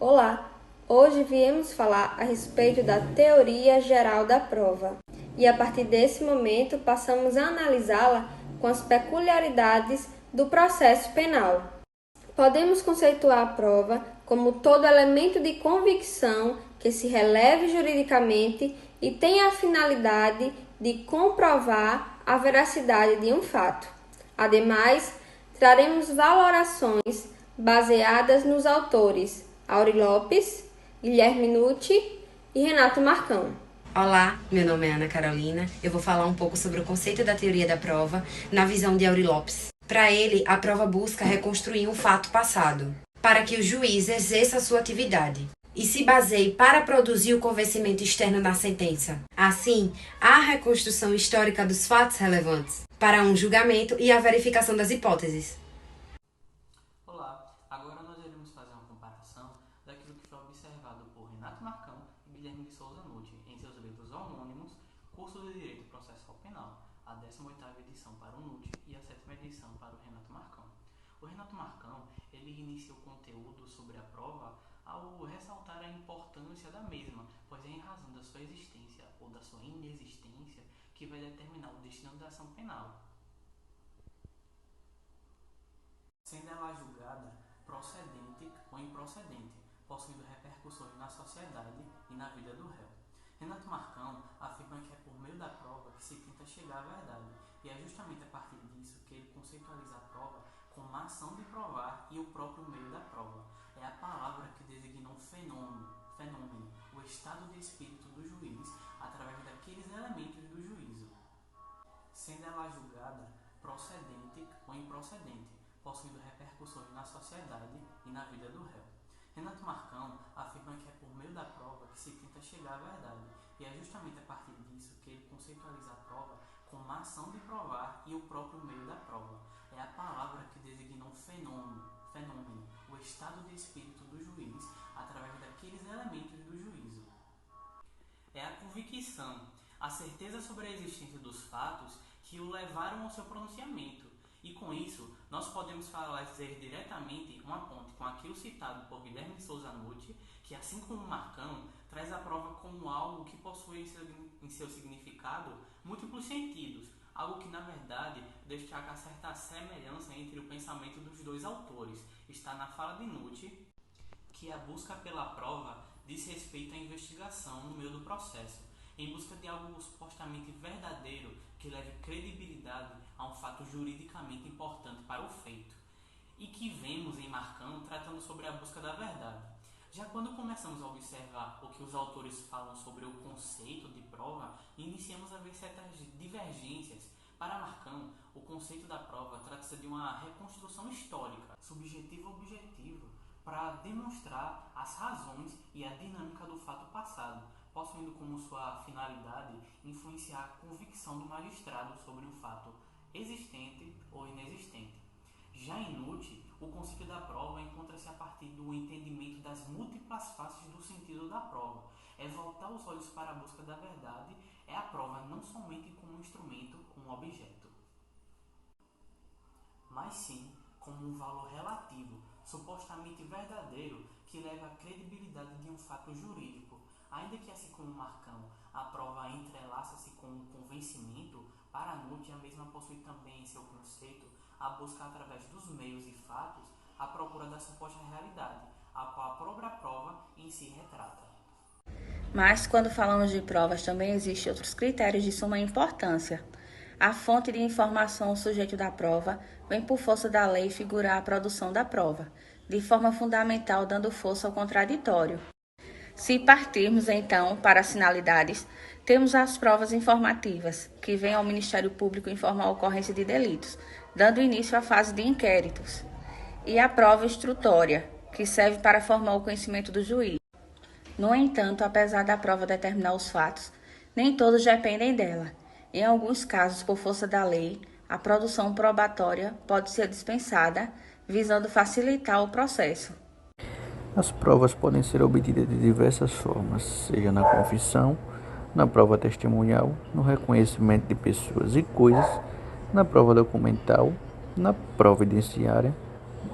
Olá! Hoje viemos falar a respeito da teoria geral da prova e a partir desse momento passamos a analisá-la com as peculiaridades do processo penal. Podemos conceituar a prova como todo elemento de convicção que se releve juridicamente e tem a finalidade de comprovar a veracidade de um fato. Ademais, traremos valorações baseadas nos autores Aury Lopes, Guilherme Nucci e Renato Marcão. Olá, meu nome é Ana Carolina. Eu vou falar um pouco sobre o conceito da teoria da prova na visão de Aury Lopes. Para ele, a prova busca reconstruir um fato passado, para que o juiz exerça a sua atividade e se baseie para produzir o convencimento externo da sentença. Assim, há a reconstrução histórica dos fatos relevantes para um julgamento e a verificação das hipóteses. Olá, agora nós iremos fazer uma comparação daquilo que foi observado por Renato Marcão e Guilherme de Souza Nucci em seus livros homônimos, Curso de Direito Processual Penal, a 18ª edição para o Nucci e a 7ª edição para o Renato Marcão. O Renato Marcão, ele inicia o conteúdo sobre a prova ao ressaltar a importância da mesma, pois é em razão da sua existência ou da sua inexistência que vai determinar o destino da ação penal. Sendo ela julgada procedente ou improcedente, possuindo repercussões na sociedade e na vida do réu. Renato Marcão afirma que é por meio da prova que se tenta chegar à verdade, e é justamente a partir disso que ele conceitualiza a prova como a ação de provar e o próprio meio da prova. É a palavra que designa um fenômeno, o estado de espírito do juiz através daqueles elementos do juízo. Sendo ela julgada procedente ou improcedente, possuindo repercussões na sociedade e na vida do réu. Renato Marcão afirma que é por meio da prova que se tenta chegar à verdade, e é justamente a partir disso que ele conceitualiza a prova como a ação de provar e o próprio meio da prova. É a palavra que designa um fenômeno, o estado de espírito do juiz através daqueles elementos do juízo. É a convicção, a certeza sobre a existência dos fatos que o levaram ao seu pronunciamento. E com isso, nós podemos fazer diretamente uma ponte com aquilo citado por Guilherme de Souza Nucci, que assim como Marcão, traz a prova como algo que possui em seu significado múltiplos sentidos, algo que na verdade destaca certa semelhança entre o pensamento dos dois autores. Está na fala de Nucci que a busca pela prova diz respeito à investigação no meio do processo, em busca de algo supostamente verdadeiro que leve credibilidade a um fato juridicamente importante para o feito, e que vemos em Marcão tratando sobre a busca da verdade. Já quando começamos a observar o que os autores falam sobre o conceito de prova, iniciamos a ver certas divergências. Para Marcão, o conceito da prova trata-se de uma reconstrução histórica, subjetivo-objetivo, para demonstrar as razões e a dinâmica do fato passado, possuindo como sua finalidade influenciar a convicção do magistrado sobre um fato existente ou inexistente. Já em Nucci, o conceito da prova encontra-se a partir do entendimento das múltiplas faces do sentido da prova. É voltar os olhos para a busca da verdade, é a prova não somente como um instrumento, um objeto, mas sim como um valor relativo, supostamente verdadeiro, que leva à credibilidade de um fato jurídico. Ainda que, assim como Marcão, a prova entrelaça-se com o convencimento, para Nucci a mesma possui também em seu conceito a busca através dos meios e fatos à procura da suposta realidade, a qual a própria prova em si retrata. Mas, quando falamos de provas, também existem outros critérios de suma importância. A fonte de informação, o sujeito da prova, vem por força da lei figurar a produção da prova, de forma fundamental dando força ao contraditório. Se partirmos, então, para as finalidades, temos as provas informativas, que vêm ao Ministério Público informar a ocorrência de delitos, dando início à fase de inquéritos, e a prova instrutória, que serve para formar o conhecimento do juiz. No entanto, apesar da prova determinar os fatos, nem todos dependem dela. Em alguns casos, por força da lei, a produção probatória pode ser dispensada, visando facilitar o processo. As provas podem ser obtidas de diversas formas, seja na confissão, na prova testemunhal, no reconhecimento de pessoas e coisas, na prova documental, na prova evidenciária,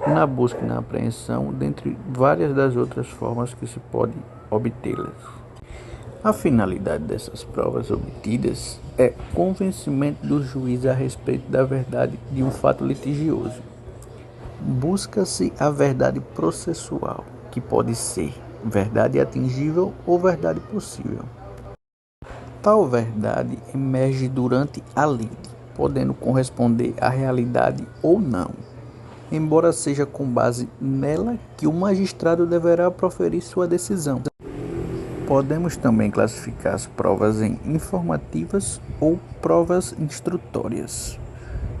na busca e na apreensão, dentre várias das outras formas que se pode obtê-las. A finalidade dessas provas obtidas é convencimento do juiz a respeito da verdade de um fato litigioso. Busca-se a verdade processual, que pode ser verdade atingível ou verdade possível. Tal verdade emerge durante a lide, podendo corresponder à realidade ou não, embora seja com base nela que o magistrado deverá proferir sua decisão. Podemos também classificar as provas em informativas ou provas instrutórias,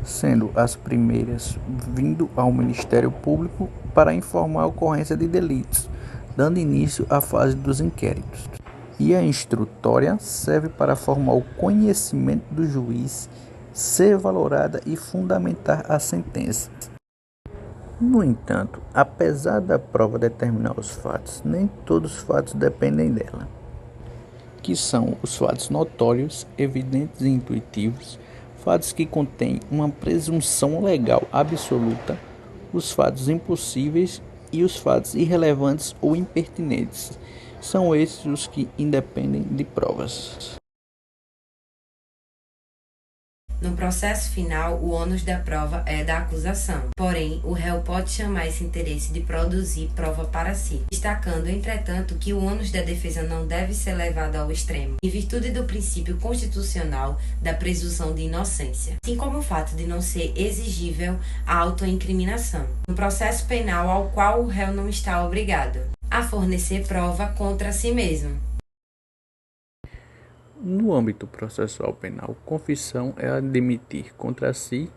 sendo as primeiras vindo ao Ministério Público para informar a ocorrência de delitos, dando início à fase dos inquéritos. E a instrutória serve para formar o conhecimento do juiz, ser valorada e fundamentar a sentença. No entanto, apesar da prova determinar os fatos, nem todos os fatos dependem dela, que são os fatos notórios, evidentes e intuitivos, fatos que contêm uma presunção legal absoluta, os fatos impossíveis e os fatos irrelevantes ou impertinentes. São esses os que independem de provas. No processo final, o ônus da prova é da acusação. Porém, o réu pode chamar esse interesse de produzir prova para si, destacando, entretanto, que o ônus da defesa não deve ser levado ao extremo, em virtude do princípio constitucional da presunção de inocência, assim como o fato de não ser exigível a autoincriminação, no processo penal ao qual o réu não está obrigado a fornecer prova contra si mesmo. No âmbito processual penal, confissão é admitir contra si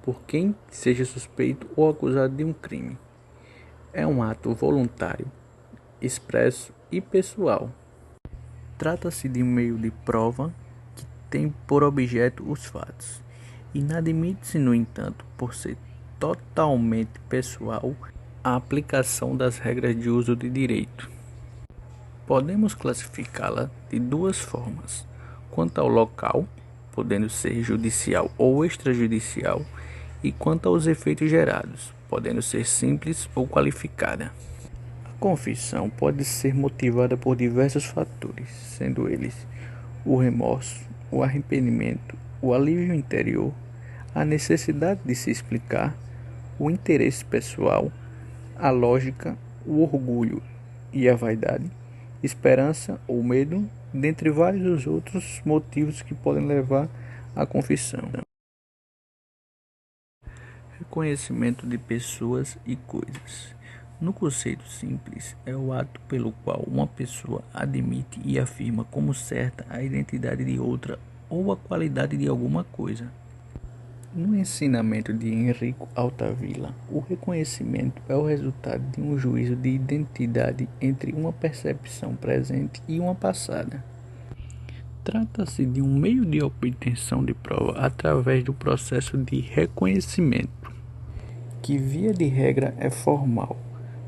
por quem seja suspeito ou acusado de um crime. É um ato voluntário, expresso e pessoal. Trata-se de um meio de prova que tem por objeto os fatos. Inadmite-se, no entanto, por ser totalmente pessoal, a aplicação das regras de uso de direito. Podemos classificá-la de duas formas. Quanto ao local, podendo ser judicial ou extrajudicial, e quanto aos efeitos gerados, podendo ser simples ou qualificada. A confissão pode ser motivada por diversos fatores, sendo eles o remorso, o arrependimento, o alívio interior, a necessidade de se explicar, o interesse pessoal, a lógica, o orgulho e a vaidade, esperança ou medo, dentre vários outros motivos que podem levar à confissão. Reconhecimento de pessoas e coisas. No conceito simples, é o ato pelo qual uma pessoa admite e afirma como certa a identidade de outra ou a qualidade de alguma coisa. No ensinamento de Henrico Altavilla, o reconhecimento é o resultado de um juízo de identidade entre uma percepção presente e uma passada. Trata-se de um meio de obtenção de prova através do processo de reconhecimento, que via de regra é formal,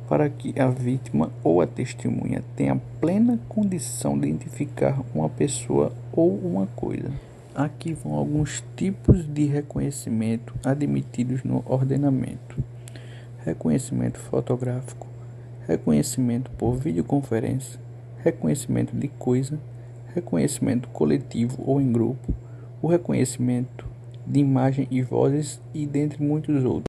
para que a vítima ou a testemunha tenha plena condição de identificar uma pessoa ou uma coisa. Aqui vão alguns tipos de reconhecimento admitidos no ordenamento: reconhecimento fotográfico, reconhecimento por videoconferência, reconhecimento de coisa, reconhecimento coletivo ou em grupo, o reconhecimento de imagem e vozes e dentre muitos outros.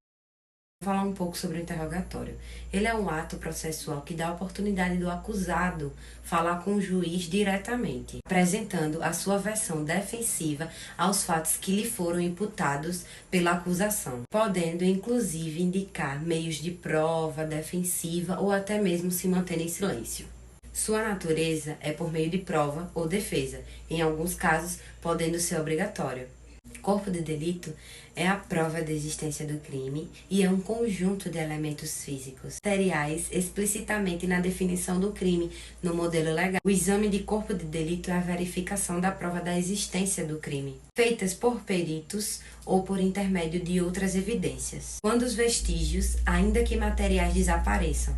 Vou falar um pouco sobre o interrogatório. Ele é um ato processual que dá a oportunidade do acusado falar com o juiz diretamente, apresentando a sua versão defensiva aos fatos que lhe foram imputados pela acusação, podendo inclusive indicar meios de prova defensiva ou até mesmo se manter em silêncio. Sua natureza é por meio de prova ou defesa, em alguns casos podendo ser obrigatório. Corpo de delito é a prova da existência do crime e é um conjunto de elementos físicos, materiais explicitamente na definição do crime no modelo legal. O exame de corpo de delito é a verificação da prova da existência do crime, feitas por peritos ou por intermédio de outras evidências, quando os vestígios, ainda que materiais, desapareçam.